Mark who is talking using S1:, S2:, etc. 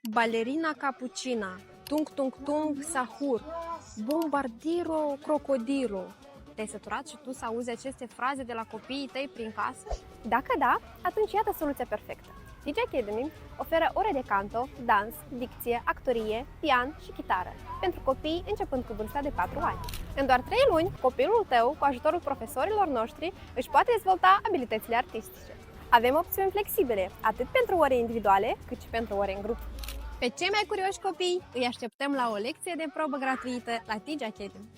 S1: Balerina cappuccina, tung tung tung sahur, bombardiro crocodilo. Te-ai săturat și tu să auzi aceste fraze de la copiii tăi prin casă?
S2: Dacă da, atunci iată soluția perfectă. DJ Academy oferă ore de canto, dans, dicție, actorie, pian și chitară pentru copii începând cu vârsta de 4 ani. În doar 3 luni, copilul tău, cu ajutorul profesorilor noștri, își poate dezvolta abilitățile artistice. Avem opțiuni flexibile, atât pentru ore individuale, cât și pentru ore în grup.
S1: Pe cei mai curioși copii îi așteptăm la o lecție de probă gratuită la DJ Academy.